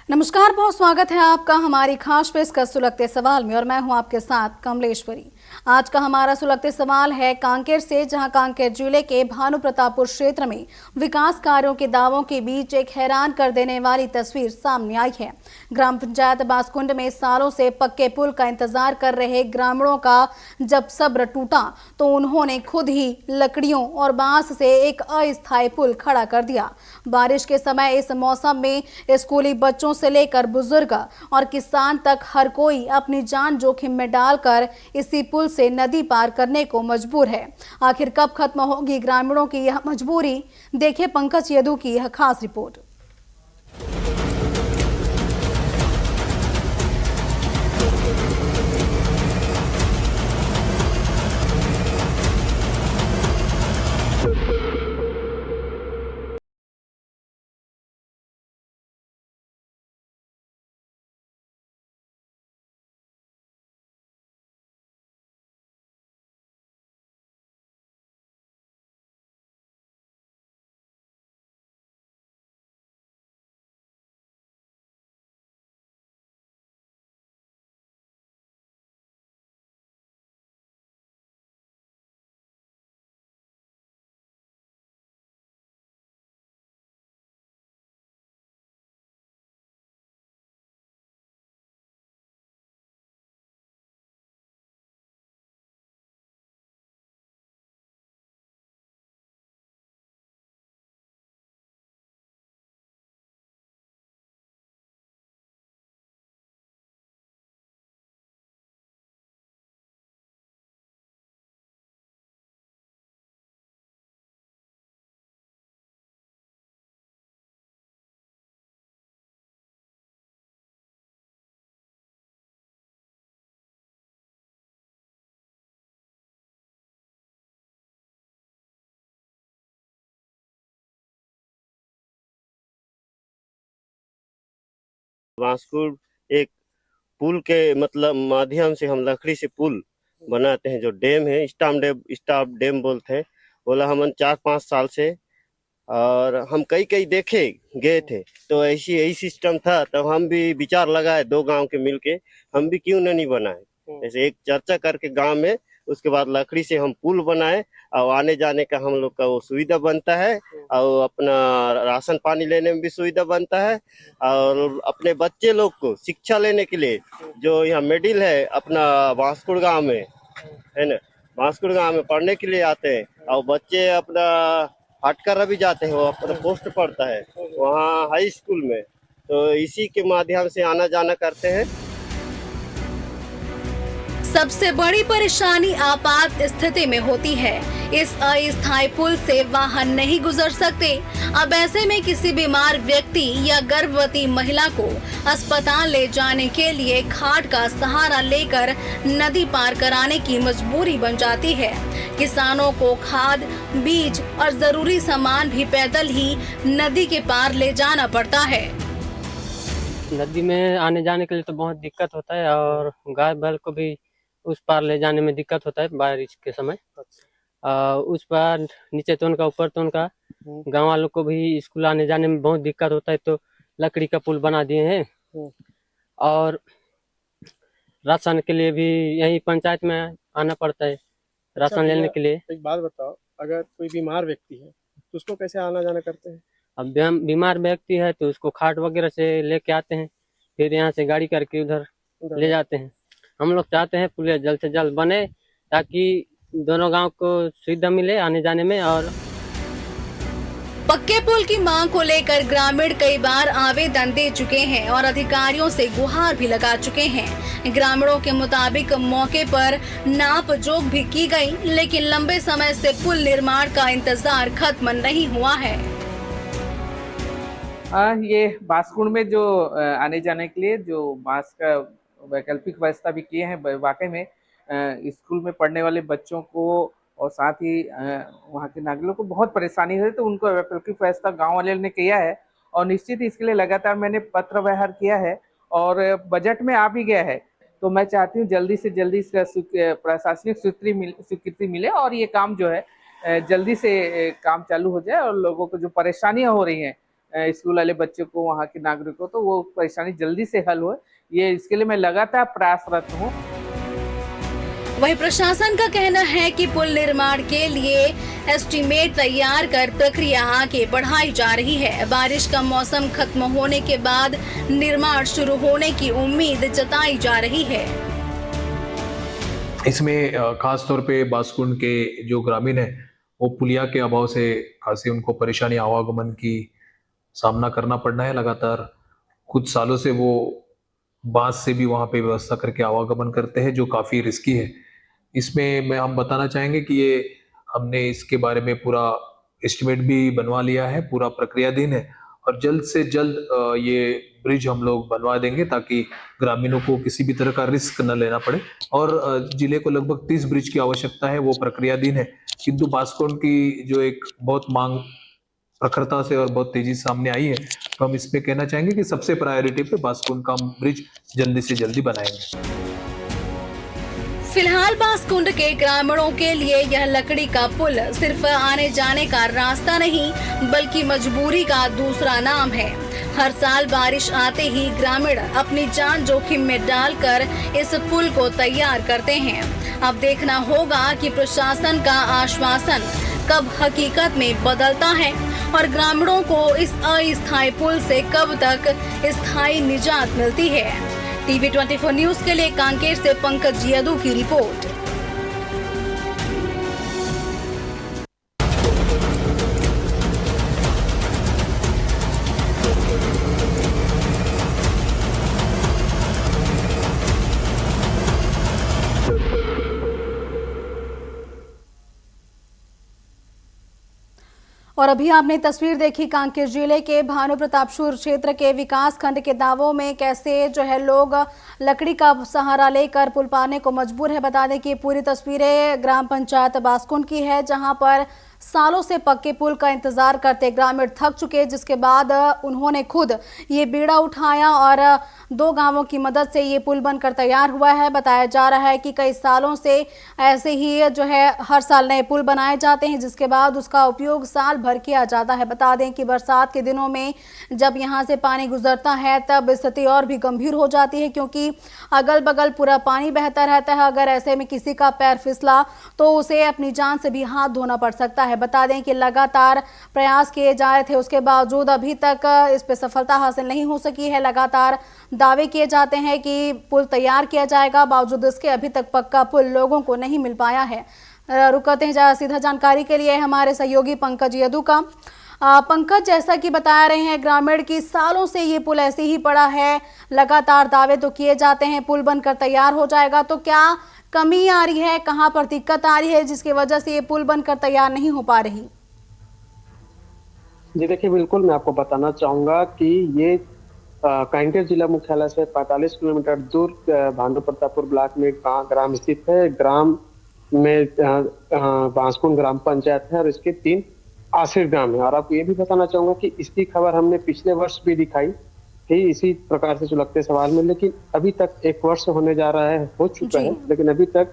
नमस्कार, बहुत स्वागत है आपका हमारी खास पेशकश सुलगते सवाल में और मैं हूं आपके साथ कमलेश्वरी। आज का हमारा सुलगते सवाल है कांकेर से, जहां कांकेर जिले के भानु प्रतापपुर क्षेत्र में विकास कार्यों के दावों के बीच एक हैरान कर देने वाली तस्वीर सामने आई है। ग्राम पंचायत बांसकुंड में सालों से पक्के पुल का इंतजार कर रहे ग्रामीणों का जब सब्र टूटा तो उन्होंने खुद ही लकड़ियों और बांस से एक अस्थायी पुल खड़ा कर दिया। बारिश के समय इस मौसम में स्कूली बच्चों से लेकर बुजुर्ग और किसान तक हर कोई अपनी जान जोखिम में डालकर इसी पुल से नदी पार करने को मजबूर है। आखिर कब खत्म होगी ग्रामीणों की यह मजबूरी? देखिए पंकज यदू की यह खास रिपोर्ट। बांसकुड़ एक पुल के मतलब माध्यम से हम लकड़ी से पुल बनाते हैं। जो डैम है स्टाफ डैम बोलते हैं, बोला हम 4-5 साल से, और हम कई कई देखे गए थे। तो ऐसी यही सिस्टम था, तो हम भी विचार लगाए 2 गांव के मिलके हम भी क्यों नहीं बनाए। ऐसे एक चर्चा करके गांव में, उसके बाद लकड़ी से हम पुल बनाए और आने जाने का हम लोग का वो सुविधा बनता है, और अपना राशन पानी लेने में भी सुविधा बनता है, और अपने बच्चे लोग को शिक्षा लेने के लिए जो यहाँ मिडिल है अपना बांसकुड़ गांव में है ना, बांसकुड़ गांव में पढ़ने के लिए आते हैं, और बच्चे अपना हटकर भी जाते हैं, वो अपना पोस्ट पढ़ता है वहाँ हाई स्कूल में, तो इसी के माध्यम से आना जाना करते हैं। सबसे बड़ी परेशानी आपात स्थिति में होती है। इस अस्थायी पुल से वाहन नहीं गुजर सकते। अब ऐसे में किसी बीमार व्यक्ति या गर्भवती महिला को अस्पताल ले जाने के लिए घाट का सहारा लेकर नदी पार कराने की मजबूरी बन जाती है। किसानों को खाद, बीज और जरूरी सामान भी पैदल ही नदी के पार ले जाना पड़ता है। नदी में आने जाने के लिए तो बहुत दिक्कत होता है, और गाय बैल को भी उस पार ले जाने में दिक्कत होता है बारिश के समय। उस पार नीचे तो उनका, ऊपर तो उनका, गांव वालों को भी स्कूल आने जाने में बहुत दिक्कत होता है, तो लकड़ी का पुल बना दिए हैं। और राशन के लिए भी यही पंचायत में आना पड़ता है राशन लेने के लिए। एक बात बताओ, अगर कोई बीमार व्यक्ति है तो उसको कैसे आना जाना करते हैं? अब बीमार व्यक्ति है तो उसको खाट वगैरह से लेके आते हैं, फिर यहाँ से गाड़ी करके उधर ले जाते हैं। हम लोग चाहते हैं पुल जल्द से जल्द बने, ताकि दोनों गांव को सुविधा मिले आने जाने में। और पक्के पुल की मांग को लेकर ग्रामीण कई बार आवेदन दे चुके हैं और अधिकारियों से गुहार भी लगा चुके हैं। ग्रामीणों के मुताबिक मौके पर नाप जोख भी की गई, लेकिन लंबे समय से पुल निर्माण का इंतजार खत्म नहीं हुआ है। ये बांसकुंड में जो आने जाने के लिए जो बांस का वैकल्पिक व्यवस्था भी किए हैं, वाकई में स्कूल में पढ़ने वाले बच्चों को और साथ ही वहाँ के नागरिकों को बहुत परेशानी है, तो उनको वैकल्पिक व्यवस्था गांव वाले ने किया है। और निश्चित ही इसके लिए लगातार मैंने पत्र व्यवहार किया है और बजट में आ भी गया है। तो मैं चाहती हूँ जल्दी से जल्दी इसका प्रशासनिक स्वीकृति मिले और ये काम जो है जल्दी से काम चालू हो जाए, और लोगों को जो परेशानियां हो रही हैं स्कूल वाले बच्चों को, वहाँ के नागरिकों, तो वो परेशानी जल्दी से हल हो, ये इसके लिए मैं लगातार प्रयासरत हूँ। वहीं प्रशासन का कहना है कि पुल निर्माण के लिए एस्टीमेट तैयार कर प्रक्रिया आगे बढ़ाई जा रही है। बारिश का मौसम खत्म होने के बाद निर्माण शुरू होने की उम्मीद जताई जा रही है। इसमें खास तौर पे बासकुंड के जो ग्रामीण है वो पुलिया के अभाव से खासी उनको परेशानी, आवागमन की सामना करना पड़ रहा है। लगातार कुछ सालों से वो बांस से भी वहाँ पे व्यवस्था करके आवागमन करते हैं, जो काफ़ी रिस्की है। इसमें हम बताना चाहेंगे कि ये हमने इसके बारे में पूरा एस्टिमेट भी बनवा लिया है, पूरा प्रक्रियाधीन है और जल्द से जल्द ये ब्रिज हम लोग बनवा देंगे ताकि ग्रामीणों को किसी भी तरह का रिस्क न लेना पड़े। और जिले को लगभग 30 ब्रिज की आवश्यकता है, वो प्रक्रियाधीन है। किंतु बासकुंड की जो एक बहुत मांग प्रखरता से और बहुत तेजी से सामने आई है, तो हम इसमें कहना चाहेंगे कि सबसे प्रायोरिटी पे बासकुंड का हम ब्रिज जल्दी से जल्दी बनाएंगे। फिलहाल बासकुंड के ग्रामीणों के लिए यह लकड़ी का पुल सिर्फ आने जाने का रास्ता नहीं बल्कि मजबूरी का दूसरा नाम है। हर साल बारिश आते ही ग्रामीण अपनी जान जोखिम में डालकर इस पुल को तैयार करते हैं। अब देखना होगा कि प्रशासन का आश्वासन कब हकीकत में बदलता है और ग्रामीणों को इस अस्थायी पुल से कब तक स्थायी निजात मिलती है। टीवी 24 न्यूज के लिए कांकेर से पंकज यदू की रिपोर्ट। और अभी आपने तस्वीर देखी कांकेर जिले के भानु प्रतापपुर क्षेत्र के विकास खंड के दावों में कैसे जो है लोग लकड़ी का सहारा लेकर पुल पाने को मजबूर है। बता दें कि पूरी तस्वीरें ग्राम पंचायत बासकुंड की है, जहां पर सालों से पक्के पुल का इंतजार करते ग्रामीण थक चुके, जिसके बाद उन्होंने खुद ये बीड़ा उठाया और 2 गांवों की मदद से ये पुल बनकर तैयार हुआ है। बताया जा रहा है कि कई सालों से ऐसे ही जो है हर साल नए पुल बनाए जाते हैं, जिसके बाद उसका उपयोग साल भर किया जाता है। बता दें कि बरसात के दिनों में जब यहाँ से पानी गुजरता है तब स्थिति और भी गंभीर हो जाती है, क्योंकि अगल बगल पूरा पानी बहता रहता है। अगर ऐसे में किसी का पैर फिसला तो उसे अपनी जान से भी हाथ धोना पड़ सकता है। बता दें कि लगातार प्रयास किए जा रहे थे, उसके बावजूद अभी तक इस पे सफलता हासिल नहीं हो सकी है। लगातार दावे किए जाते हैं कि पुल तैयार किया जाएगा, बावजूद इसके अभी तक पक्का पुल लोगों को नहीं मिल पाया है। रुकते हैं सीधा जानकारी के लिए हमारे सहयोगी पंकज यदू का। पंकज, जैसा कि बता रहे हैं ग्रामीण की सालों से ये पुल ऐसे ही पड़ा है, लगातार दावे तो किए जाते हैं पुल बनकर तैयार हो जाएगा, तो क्या कमी आ रही है, कहां पर दिक्कत आ रही है जिसकी वजह से ये पुल बनकर तैयार नहीं हो पा रही? जी देखिए, बिल्कुल मैं आपको बताना चाहूंगा कि ये कांकेर जिला मुख्यालय से 45 किलोमीटर दूर भानु प्रतापपुर ब्लॉक में ग्राम स्थित है। ग्राम में बासकुंड ग्राम पंचायत है और इसके 3 आश्रित ग्राम है। और आपको ये भी बताना चाहूंगा कि इसकी खबर हमने पिछले वर्ष भी दिखाई थी इसी प्रकार से सुलगते सवाल में, लेकिन अभी तक 1 वर्ष होने जा रहा है, हो चुका है, लेकिन अभी तक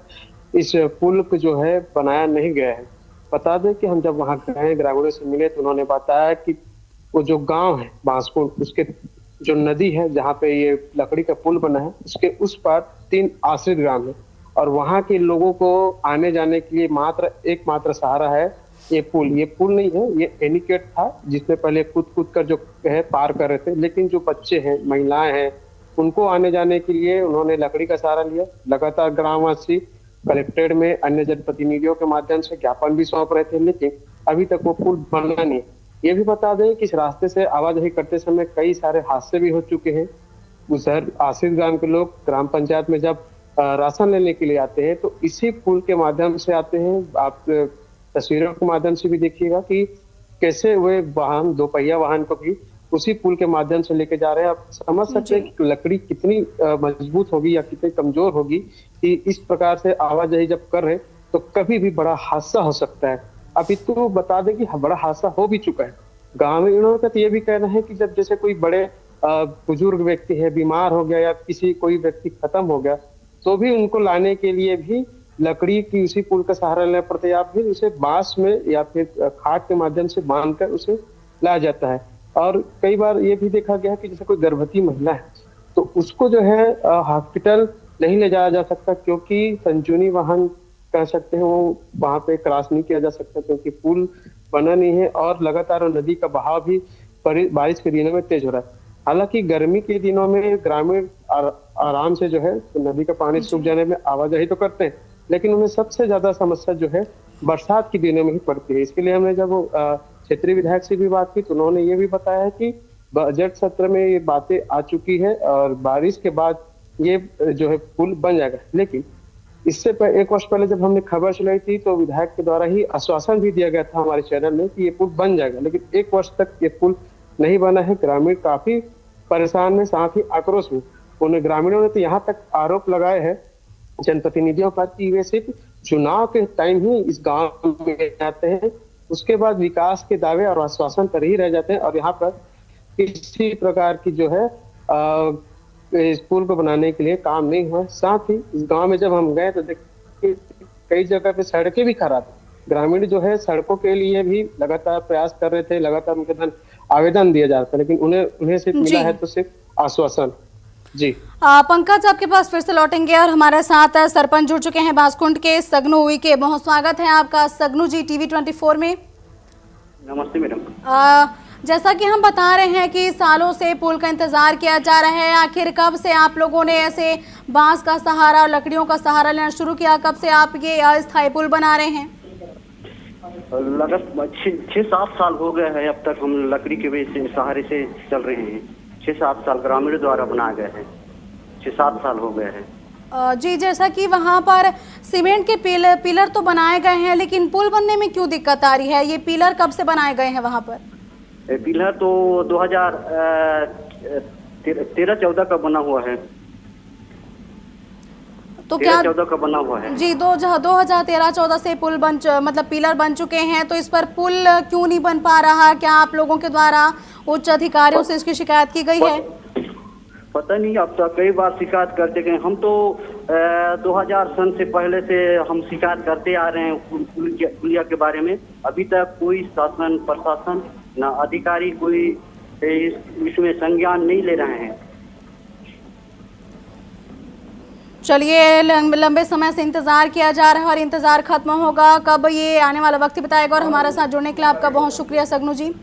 इस पुल को जो है बनाया नहीं गया है। बता दें कि हम जब वहां गए, ग्रामीणों से मिले, तो उन्होंने बताया कि वो जो गांव है बासकुंड, उसके जो नदी है जहाँ पे ये लकड़ी का पुल बना है, उसके उस पार 3 आश्रित ग्राम है और वहाँ के लोगों को आने जाने के लिए एकमात्र सहारा है ये पुल। ये पुल नहीं है, ये एनिकेट था जिसमें पहले कूद कर जो है पार कर रहे थे, लेकिन जो बच्चे हैं, महिलाएं हैं, उनको आने जाने के लिए उन्होंने लकड़ी का सहारा लिया। लगातार ग्रामवासी कलेक्ट्रेट में अन्य जनप्रतिनिधियों के माध्यम से ज्ञापन भी सौंप रहे थे, लेकिन अभी तक वो पुल बना नहीं। ये भी बता दें कि इस रास्ते से आवाजाही करते समय कई सारे हादसे भी हो चुके हैं। उधर आश्रित ग्राम के लोग ग्राम पंचायत में जब राशन लेने के लिए आते हैं तो इसी पुल के माध्यम से आते हैं। आप तस्वीरों के माध्यम से भी देखिएगा कि कैसे वे वाहन, 2 पहिया वाहन को भी उसी पुल के माध्यम से लेके जा रहे हैं। आप समझ सकते हैं कि लकड़ी कितनी मजबूत होगी या कितनी कमजोर होगी कि इस प्रकार से आवाजाही जब कर रहे तो कभी भी बड़ा हादसा हो सकता है। अभी तो बता दें कि बड़ा हादसा हो भी चुका है। ग्रामीणों का तो ये भी कहना है कि जब जैसे कोई बड़े बुजुर्ग व्यक्ति है, बीमार हो गया या कोई व्यक्ति खत्म हो गया, तो भी उनको लाने के लिए भी लकड़ी की उसी पुल का सहारा लेना पड़ता है या फिर उसे बांस में या फिर खाट के माध्यम से बांधकर उसे लाया जाता है। और कई बार ये भी देखा गया कि जैसे कोई गर्भवती महिला है तो उसको जो है हॉस्पिटल नहीं ले जाया जा सकता, क्योंकि संजीवनी वाहन कह सकते हैं वो वहां पे क्रॉस नहीं किया जा सकता, क्योंकि पुल बना नहीं है और लगातार नदी का बहाव भी बारिश के दिनों में तेज हो रहा है। हालांकि गर्मी के दिनों में ग्रामीण आराम से जो है तो नदी का पानी सूख जाने में आवाजाही तो करते हैं, लेकिन उन्हें सबसे ज्यादा समस्या जो है बरसात के दिनों में ही पड़ती है। इसके लिए हमने जब क्षेत्रीय विधायक से भी बात की तो उन्होंने ये भी बताया है कि बजट सत्र में ये बातें आ चुकी है और बारिश के बाद ये जो है पुल बन जाएगा। लेकिन इससे 1 वर्ष पहले जब हमने खबर चलाई थी तो विधायक के द्वारा ही आश्वासन भी दिया गया था हमारे चैनल में कि ये पुल बन जाएगा, लेकिन 1 वर्ष तक ये पुल नहीं बना है। ग्रामीण काफी परेशान है, साथ ही आक्रोश में। उन्हें ग्रामीणों ने तो यहाँ तक आरोप लगाए हैं जनप्रतिनिधियों पर कि वे सिर्फ चुनाव के टाइम ही इस गांव में आते हैं, उसके बाद विकास के दावे और आश्वासन पर ही रह जाते हैं और यहाँ पर किसी प्रकार की जो है इस पुल को बनाने के लिए काम नहीं हुआ। साथ ही इस गांव में जब हम गए तो देखिए कई जगह पे सड़कें भी खराब है। ग्रामीण जो है सड़कों के लिए भी लगातार प्रयास कर रहे थे, लगातार उनके आवेदन दिया जा रहा था, लेकिन उन्हें सिर्फ मिला है तो सिर्फ आश्वासन। जी पंकज, आपके पास फिर से लौटेंगे और हमारे साथ सरपंच जुड़ चुके हैं बांसकुंड के सगनू उइके। बहुत स्वागत है आपका सगनू जी टीवी 24 में। नमस्ते मैडम। जैसा कि हम बता रहे हैं कि सालों से पुल का इंतजार किया जा रहा है, आखिर कब से आप लोगों ने ऐसे बांस का सहारा और लकड़ियों का सहारा लेना शुरू किया? कब से आप ये अस्थायी पुल बना रहे हैं? लगभग 6-7 साल हो गए हैं। अब तक हम लकड़ी के सहारे से चल रहे हैं। 6-7 साल ग्रामीण द्वारा बनाए गए हैं। 6-7 साल हो गए हैं। जी, जैसा कि वहाँ पर सीमेंट के पिलर तो बनाए गए हैं, लेकिन पुल बनने में क्यों दिक्कत आ रही है? ये पिलर कब से बनाए गए हैं वहाँ पर? पिलर तो 2013-14 का बना हुआ है। तो क्या 13-14 का बना हुआ है? जी, 2013-14 से पुल मतलब पिलर बन चुके हैं, तो इस पर पुल क्यों नहीं बन पा रहा? क्या आप लोगों के द्वारा उच्च अधिकारियों से इसकी शिकायत की गई है? पता नहीं, अब तक कई बार शिकायत करते गए। हम तो 2000 सन से पहले से हम शिकायत करते आ रहे हैं पुलिया के बारे में। अभी तक कोई शासन प्रशासन ना अधिकारी कोई इसमें संज्ञान नहीं ले रहे हैं। चलिए, लंबे समय से इंतजार किया जा रहा है और इंतजार खत्म होगा कब, ये आने वाला वक्त ही बताएगा। और हमारे साथ जुड़ने के लिए आपका बहुत शुक्रिया सगनू जी।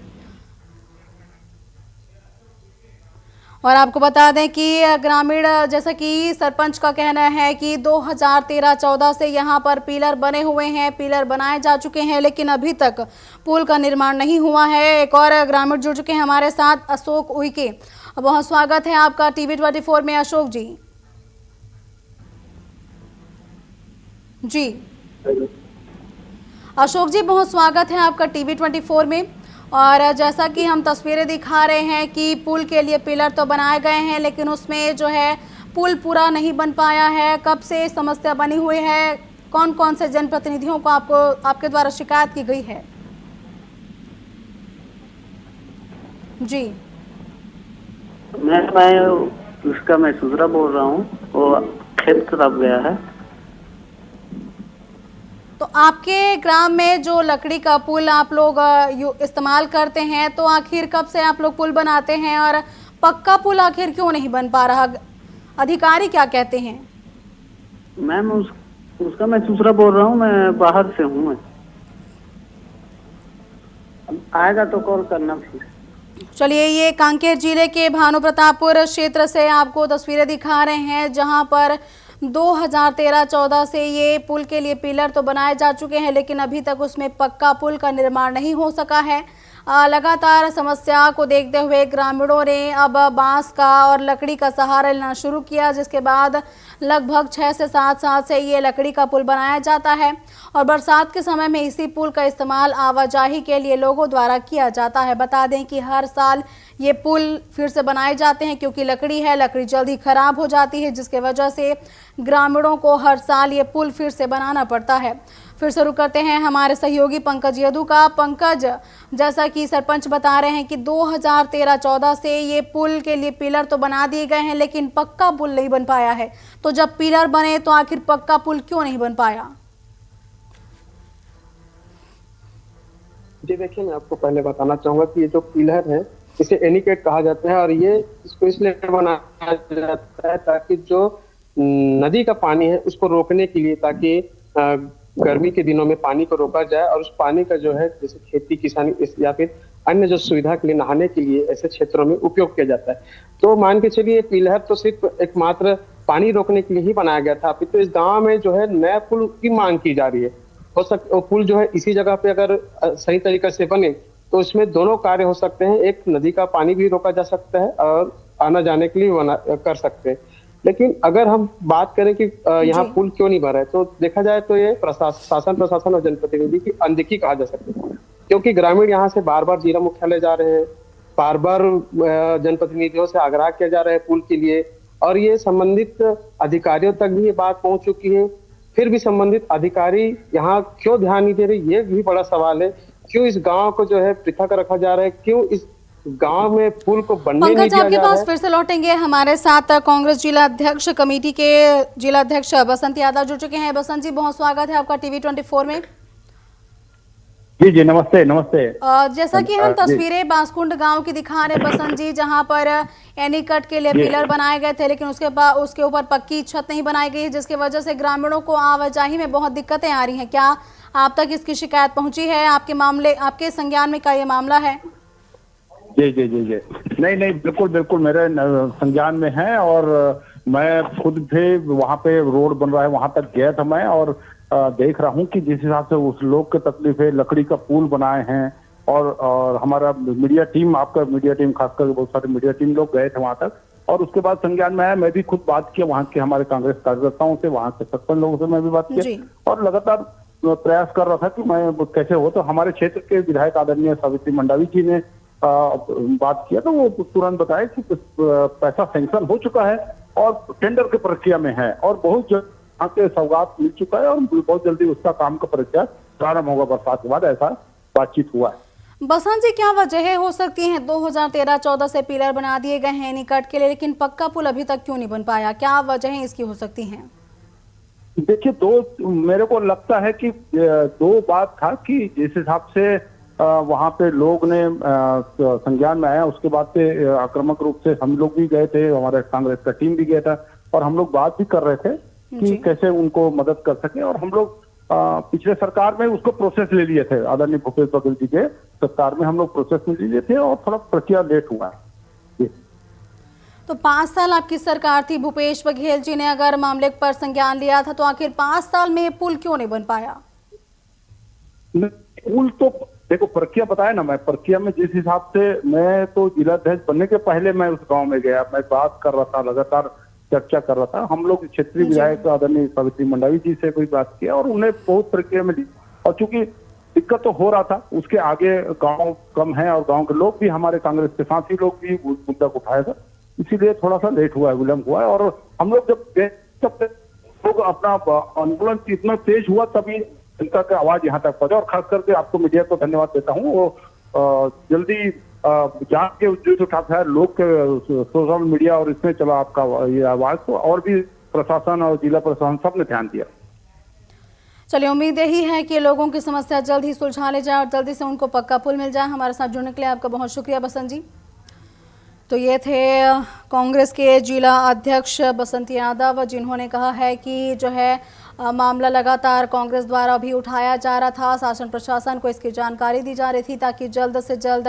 और आपको बता दें कि ग्रामीण, जैसा कि सरपंच का कहना है कि 2013-14 से यहाँ पर पिलर बने हुए हैं, पिलर बनाए जा चुके हैं, लेकिन अभी तक पुल का निर्माण नहीं हुआ है। एक और ग्रामीण जुड़ चुके हैं हमारे साथ, अशोक उइके। बहुत स्वागत है आपका टीवी 24 में अशोक जी। जी अशोक जी, बहुत स्वागत है आपका टीवी 24 में। और जैसा कि हम तस्वीरें दिखा रहे हैं कि पुल के लिए पिलर तो बनाए गए हैं, लेकिन उसमें जो है पुल पूरा नहीं बन पाया है। कब से समस्या बनी हुई है? कौन कौन से जनप्रतिनिधियों को आपके द्वारा शिकायत की गई है? जी मैं सुधरा बोल रहा हूँ। वो खेत तरफ गया है। तो आपके ग्राम में जो लकड़ी का पुल आप लोग इस्तेमाल करते हैं, तो आखिर कब से आप लोग पुल बनाते हैं और पक्का पुल आखिर क्यों नहीं बन पा रहा? अधिकारी क्या कहते हैं? मैम उसका मैं दूसरा बोल रहा हूँ। मैं बाहर से हूँ। मैं आएगा तो कॉल करना फिर। चलिए, ये कांकेर जिले के भानु प्रतापपुर क्षेत्र से आपको तस्वीरें दिखा रहे हैं, जहां पर 2013-14 से ये पुल के लिए पिलर तो बनाए जा चुके हैं, लेकिन अभी तक उसमें पक्का पुल का निर्माण नहीं हो सका है। लगातार समस्या को देखते हुए ग्रामीणों ने अब बांस का और लकड़ी का सहारा लेना शुरू किया, जिसके बाद लगभग 6 से 7 साल से ये लकड़ी का पुल बनाया जाता है और बरसात के समय में इसी पुल का इस्तेमाल आवाजाही के लिए लोगों द्वारा किया जाता है। बता दें कि हर साल ये पुल फिर से बनाए जाते हैं, क्योंकि लकड़ी है, लकड़ी जल्दी खराब हो जाती है, जिसके वजह से ग्रामीणों को हर साल ये पुल फिर से बनाना पड़ता है। फिर शुरू करते हैं हमारे सहयोगी पंकज यदू का। पंकज, जैसा कि सरपंच बता रहे हैं कि 2013-14 से ये पुल के लिए पिलर तो बना दिए गए हैं, लेकिन पक्का पुल नहीं बन पाया है। तो जब पिलर बने तो आखिर पक्का पुल क्यों नहीं बन पाया? जी देखिए, मैं आपको पहले बताना चाहूंगा कि ये जो पिलर है इसे एनीकट कहा जाता है। और ये इसको इसलिए बनाया जाता है ताकि जो नदी का पानी है उसको रोकने के लिए, ताकि गर्मी के दिनों में पानी को रोका जाए और उस पानी का जो है जैसे खेती किसानी या फिर अन्य जो सुविधा के लिए नहाने के लिए ऐसे क्षेत्रों में उपयोग किया जाता है। तो मान के चलिए पिलहर तो सिर्फ एकमात्र पानी रोकने के लिए ही बनाया गया था। अभी तो इस गांव में जो है नया पुल की मांग की जा रही है। हो सकता वो पुल जो है इसी जगह पे अगर सही तरीके से बने तो इसमें दोनों कार्य हो सकते हैं। एक, नदी का पानी भी रोका जा सकता है और आना जाने के लिए कर सकते हैं। लेकिन अगर हम बात करें कि यहाँ जी। पुल क्यों नहीं भरा है, तो देखा जाए तो ये शासन प्रशासन और जनप्रतिनिधि की अनदेखी कहा जा सकता है। क्योंकि ग्रामीण यहाँ से बार बार जिला मुख्यालय जा रहे हैं, बार बार जनप्रतिनिधियों से आग्रह किया जा रहा है पुल के लिए, और ये संबंधित अधिकारियों तक भी ये बात पहुंच चुकी है। फिर भी संबंधित अधिकारी यहाँ क्यों ध्यान नहीं दे रहे, ये भी बड़ा सवाल है। क्यों इस गांव को जो है पृथक रखा जा रहा है, क्यों इस गांव में पुल को बनने नहीं पंकज दिया आपके जा रहा पास है। फिर से लौटेंगे। हमारे साथ कांग्रेस जिला अध्यक्ष कमेटी के जिला अध्यक्ष बसंत यादव जुड़ चुके हैं। बसंत जी, बहुत स्वागत है आपका टीवी 24 में। जी जी, नमस्ते नमस्ते। जैसा कि हम तस्वीरें बांसकुंड गांव की दिखा रहे बसंत जी, जहां पर एनीकट के लिए पिलर बनाए गए थे, लेकिन उसके ऊपर पक्की छत नहीं बनाई गई, जिसकी वजह से ग्रामीणों को आवाजाही में बहुत दिक्कतें आ रही हैं। क्या आप तक इसकी शिकायत पहुंची है? आपके संज्ञान में क्या ये मामला है? जी जी जी जी, नहीं नहीं, बिल्कुल बिल्कुल मेरे संज्ञान में है। और मैं खुद भी वहाँ पे रोड बन रहा है वहां तक गया था मैं, और देख रहा हूँ कि जिस हिसाब से उस लोग की तकलीफ है, लकड़ी का पुल बनाए हैं। और हमारा मीडिया टीम, आपका मीडिया टीम खासकर बहुत सारे मीडिया टीम लोग गए थे वहां तक, और उसके बाद संज्ञान में आया। मैं भी खुद बात किया वहाँ के हमारे कांग्रेस कार्यकर्ताओं से, वहाँ के सरपंच लोगों से मैं भी बात किया, और लगातार प्रयास कर रहा था कि मैं कैसे हो। तो हमारे क्षेत्र के विधायक आदरणीय सावित्री मंडावी जी ने बात किया, तो वो तुरंत बताया कि पैसा सैंक्शन हो चुका है और टेंडर की प्रक्रिया में है, और बहुत जल्द यहाँ के सौगात मिल चुका है, और बहुत जल्दी उसका काम का प्रक्रिया प्रारंभ होगा बरसात के बाद, ऐसा बातचीत हुआ है। बसंत जी, क्या वजह हो सकती है? 2013-14 से पिलर बना दिए गए हैं एनीकट के लिए, लेकिन पक्का पुल अभी तक क्यों नहीं बन पाया? क्या वजह इसकी हो सकती है? देखिए, मेरे को लगता है कि दो बात था कि जिस हिसाब से वहाँ पे लोग ने संज्ञान में आया, उसके बाद से आक्रामक रूप से हम लोग भी गए थे, हमारे कांग्रेस का टीम भी गया था, और हम लोग बात भी कर रहे थे कि कैसे उनको मदद कर सके। और हम लोग पिछले सरकार में उसको प्रोसेस ले लिए थे, आदरणीय भूपेश बघेल जी के सरकार में हम लोग प्रोसेस में ले लिए थे, और थोड़ा प्रक्रिया लेट हुआ है। तो 5 साल आपकी सरकार थी, भूपेश बघेल जी ने अगर मामले पर संज्ञान लिया था, तो आखिर 5 साल में ये पुल क्यों नहीं बन पाया? पुल तो देखो, प्रक्रिया बताया ना, मैं प्रक्रिया में जिस हिसाब से, मैं तो जिलाध्यक्ष बनने के पहले मैं उस गांव में गया, मैं बात कर रहा था, लगातार चर्चा कर रहा था। हम लोग क्षेत्रीय विधायक आदरणीय सावित्री मंडावी जी से कोई बात किया, और उन्हें बहुत प्रक्रिया में दी, और चूंकि दिक्कत तो हो रहा था, उसके आगे गांव कम है और गांव के लोग भी, हमारे कांग्रेस के साथी लोग भी मुद्दा को उठाया था, इसीलिए थोड़ा सा लेट हुआ है, विलम्ब हुआ है। और हम लोग जब गए तब लोग अपना आंदोलन इतना तेज हुआ, तभी जनता का आवाज यहाँ तक पहुंचा। और खास करके आपको मीडिया को धन्यवाद देता हूँ, वो जल्दी जान के उद्देश्य उठाता है, लोग के सोशल मीडिया और इसमें चला आपका ये आवाज, तो और भी प्रशासन और जिला प्रशासन सब ने ध्यान दिया। चलिए, उम्मीद यही है कि लोगों की समस्या जल्द ही सुलझा ले जाए और जल्दी से उनको पक्का पुल मिल जाए। हमारे साथ जुड़ने के लिए आपका बहुत शुक्रिया बसंत जी। तो ये थे कांग्रेस के जिला अध्यक्ष बसंत यादव, जिन्होंने कहा है कि जो है मामला लगातार कांग्रेस द्वारा भी उठाया जा रहा था, शासन प्रशासन को इसकी जानकारी दी जा रही थी ताकि जल्द से जल्द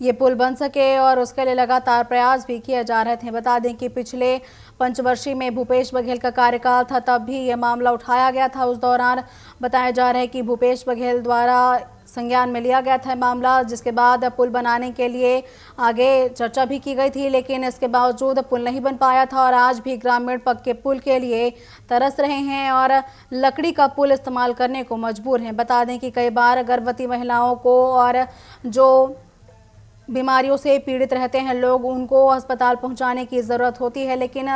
ये पुल बन सके, और उसके लिए लगातार प्रयास भी किए जा रहे थे। बता दें कि पिछले पंचवर्षीय में भूपेश बघेल का कार्यकाल था, तब भी ये मामला उठाया गया था। उस दौरान बताया जा रहा है कि भूपेश बघेल द्वारा संज्ञान में लिया गया था मामला, जिसके बाद पुल बनाने के लिए आगे चर्चा भी की गई थी, लेकिन इसके बावजूद पुल नहीं बन पाया था, और आज भी ग्रामीण पक्के पुल के लिए तरस रहे हैं और लकड़ी का पुल इस्तेमाल करने को मजबूर हैं। बता दें कि कई बार गर्भवती महिलाओं को और जो बीमारियों से पीड़ित रहते हैं लोग, उनको अस्पताल पहुंचाने की ज़रूरत होती है, लेकिन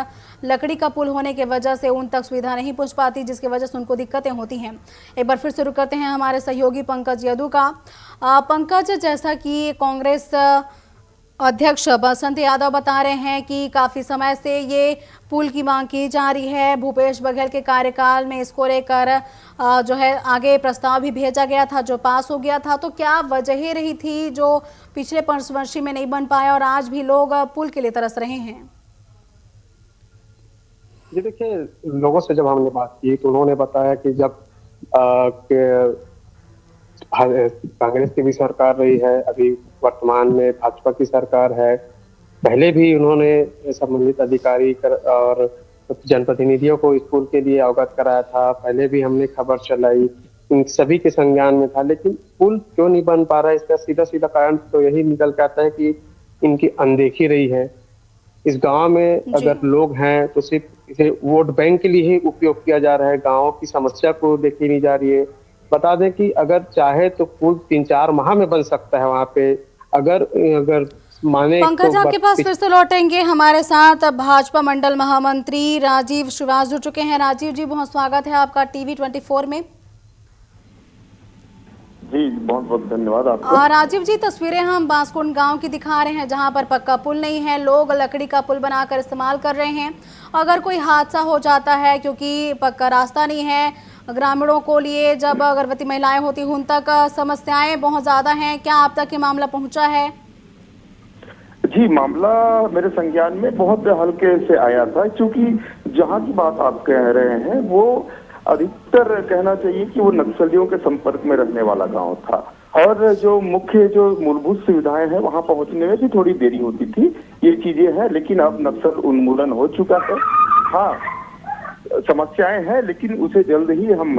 लकड़ी का पुल होने की वजह से उन तक सुविधा नहीं पहुंच पाती, जिसकी वजह से उनको दिक्कतें होती हैं। एक बार फिर शुरू करते हैं हमारे सहयोगी पंकज यदू का। पंकज, जैसा कि कांग्रेस अध्यक्ष बसंत यादव बता रहे हैं कि काफी समय से ये पुल की मांग की जा रही है। भूपेश बघेल के कार्यकाल में इसको लेकर जो है आगे प्रस्ताव भी भेजा गया था जो पास हो गया था। तो क्या वजह रही थी जो पिछले पंचवर्षीय में नहीं बन पाया और आज भी लोग पुल के लिए तरस रहे हैं? जी देखिए, लोगों से जब हमने बात की तो उन्होंने बताया कि जब कांग्रेस की भी सरकार रही है, अभी वर्तमान में भाजपा की सरकार है, पहले भी उन्होंने संबंधित अधिकारी और जनप्रतिनिधियों को स्कूल के लिए अवगत कराया था। पहले भी हमने खबर चलाई, इन सभी के संज्ञान में था, लेकिन पुल क्यों नहीं बन पा रहा है इसका सीधा सीधा कारण तो यही निकल के आता है कि इनकी अनदेखी रही है। इस गांव में अगर लोग हैं तो सिर्फ इसे वोट बैंक के लिए ही उपयोग किया जा रहा है, गांव की समस्या को देखी नहीं जा रही है। बता दें कि अगर चाहे तो पुल 3-4 माह में बन सकता है वहां पे, अगर माने पंकज आपके पास फिर से लौटेंगे। हमारे साथ भाजपा मंडल महामंत्री राजीव श्रीवास जुड़ चुके हैं। राजीव जी, बहुत स्वागत है आपका टीवी 24 में। जी बहुत बहुत धन्यवाद आपका। राजीव जी, तस्वीरें हम बांसकुंड गांव की दिखा रहे हैं जहां पर पक्का पुल नहीं है, लोग लकड़ी का पुल बनाकर इस्तेमाल कर रहे हैं। अगर कोई हादसा हो जाता है क्योंकि पक्का रास्ता नहीं है, ग्रामीणों को लिए जब गर्भवती महिलाएं होती हैं उन तक समस्याएं बहुत ज्यादा हैं, क्या आप तक ये मामला पहुंचा है? जी, मामला मेरे संज्ञान में बहुत हल्के से आया था, क्योंकि जहां की बात आप कह रहे हैं वो अधिकतर कहना चाहिए कि वो नक्सलियों के संपर्क में रहने वाला गांव था, और जो मुख्य जो मूलभूत सुविधाएं हैं वहां पहुंचने में भी थोड़ी देरी होती थी। ये चीजें हैं, लेकिन अब नक्सल उन्मूलन हो चुका है। हाँ, समस्याएं हैं, लेकिन उसे जल्द ही हम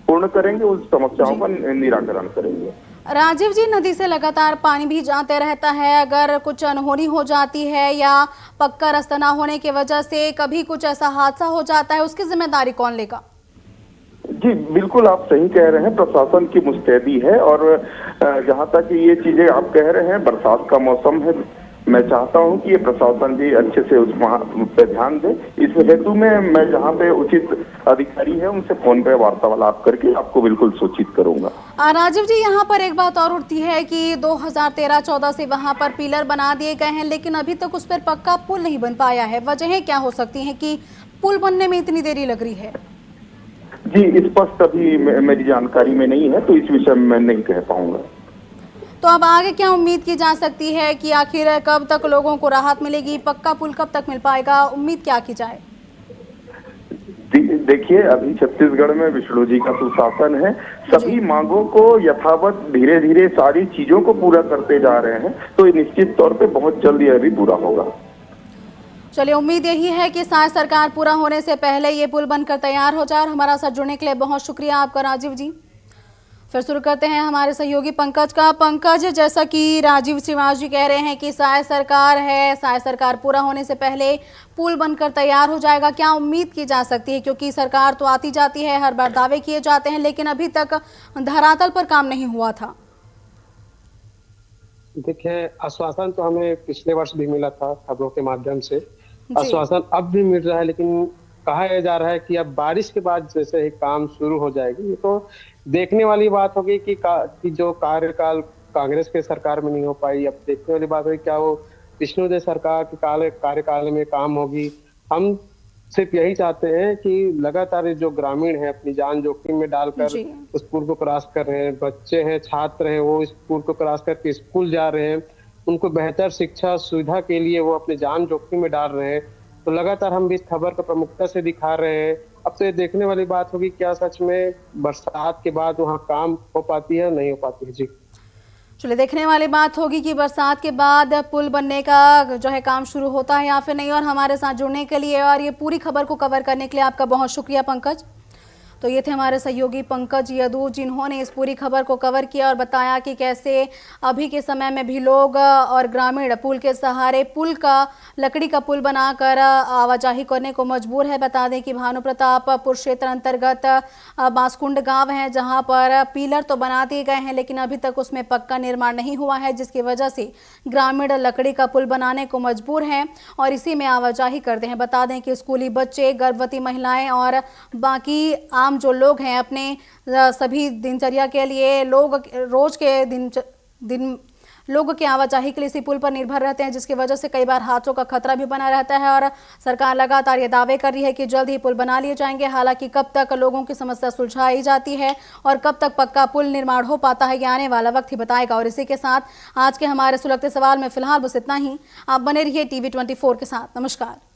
पूर्ण करेंगे, उस समस्याओं का निराकरण करेंगे। राजीव जी, नदी से लगातार पानी भी जाते रहता है, अगर कुछ अनहोनी हो जाती है या पक्का रास्ता ना होने की वजह से कभी कुछ ऐसा हादसा हो जाता है, उसकी जिम्मेदारी कौन लेगा? जी बिल्कुल, आप सही कह रहे हैं, प्रशासन की मुस्तैदी है। और जहां तक ये चीजें आप कह रहे हैं, बरसात का मौसम है, मैं चाहता हूं कि ये प्रशासन भी अच्छे से उस पे ध्यान दे। इस हेतु में मैं जहां पे उचित अधिकारी है उनसे फोन पे वार्तालाप करके आपको बिल्कुल सूचित करूंगा। राजीव जी, यहाँ पर एक बात और उठती है कि 2013-14 से वहाँ पर पिलर बना दिए गए हैं, लेकिन अभी तक उस पर पक्का पुल नहीं बन पाया है। वजहें क्या हो सकती हैं कि पुल बनने में इतनी देरी लग रही है? जी, स्पष्ट अभी मेरी जानकारी में नहीं है, तो इस विषय में मैं नहीं कह पाऊंगा। तो अब आगे क्या उम्मीद की जा सकती है कि आखिर कब तक लोगों को राहत मिलेगी, पक्का पुल कब तक मिल पाएगा, उम्मीद क्या की जाए? देखिए, अभी छत्तीसगढ़ में विष्णु जी का सुशासन है, सभी मांगों को यथावत धीरे धीरे सारी चीजों को पूरा करते जा रहे हैं, तो निश्चित तौर पे बहुत जल्द यह भी पूरा होगा। चलिए, उम्मीद यही है कि शायद सरकार पूरा होने से पहले ये पुल बनकर तैयार हो जाए। और हमारा साथ जुड़ने के लिए बहुत शुक्रिया आपका राजीव जी। फिर शुरू करते हैं हमारे सहयोगी पंकज का। पंकज, जैसा कि राजीव श्रीवास जी कह रहे हैं कि शायद सरकार पूरा होने से पहले पुल बनकर तैयार हो जाएगा, क्या उम्मीद की जा सकती है? क्योंकि सरकार तो आती जाती है, हर बार दावे किए जाते हैं, लेकिन अभी तक धरातल पर काम नहीं हुआ था। देखिए, आश्वासन तो हमें पिछले वर्ष भी मिला था खबरों के माध्यम से, आश्वासन अब भी मिल रहा है, लेकिन कहा यह जा रहा है कि अब बारिश के बाद जैसे ही काम शुरू हो जाएगी, ये तो देखने वाली बात होगी कि जो कार्यकाल कांग्रेस के सरकार में नहीं हो पाई, अब देखने वाली बात होगी क्या वो विष्णुदेव सरकार के कार्यकाल में काम होगी। हम सिर्फ यही चाहते हैं कि लगातार जो ग्रामीण है अपनी जान जोखिम में डालकर उस पुल को क्रॉस कर रहे हैं, बच्चे हैं, छात्र हैं, वो इस पुल को क्रॉस करके स्कूल जा रहे हैं, उनको बेहतर शिक्षा सुविधा के लिए वो अपनी जान जोखिम में डाल रहे हैं। तो लगातार हम भी इस खबर को प्रमुखता से दिखा रहे हैं। अब तो ये देखने वाली बात होगी क्या सच में बरसात के बाद वहाँ काम हो पाती है, नहीं हो पाती है। जी चलिए, देखने वाली बात होगी कि बरसात के बाद पुल बनने का जो है काम शुरू होता है या फिर नहीं। और हमारे साथ जुड़ने के लिए और ये पूरी खबर को कवर करने के लिए आपका बहुत शुक्रिया पंकज। तो ये थे हमारे सहयोगी पंकज यदू, जिन्होंने इस पूरी खबर को कवर किया और बताया कि कैसे अभी के समय में भी लोग और ग्रामीण पुल के सहारे लकड़ी का पुल बनाकर आवाजाही करने को मजबूर है। बता दें कि भानु प्रतापपुर क्षेत्र अंतर्गत बांसकुंड गांव है, जहां पर पिलर तो बना दिए गए हैं, लेकिन अभी तक उसमें पक्का निर्माण नहीं हुआ है, जिसकी वजह से ग्रामीण लकड़ी का पुल बनाने को मजबूर हैं और इसी में आवाजाही करते हैं। बता दें कि स्कूली बच्चे, गर्भवती महिलाएं और बाकी आम जो लोग हैं अपने सभी दिनचर्या के लिए लोग रोज के दिन लोगों की आवाजाही के लिए इसी पुल पर निर्भर रहते हैं, जिसकी वजह से कई बार हादसों का खतरा भी बना रहता है। और सरकार लगातार ये दावे कर रही है कि जल्द ही पुल बना लिए जाएंगे। हालांकि कब तक लोगों की समस्या सुलझाई जाती है और कब तक पक्का पुल निर्माण हो पाता है, ये आने वाला वक्त ही बताएगा। और इसी के साथ आज के हमारे सुलगते सवाल में फिलहाल बस इतना ही। आप बने रहिए TV24 के साथ। नमस्कार।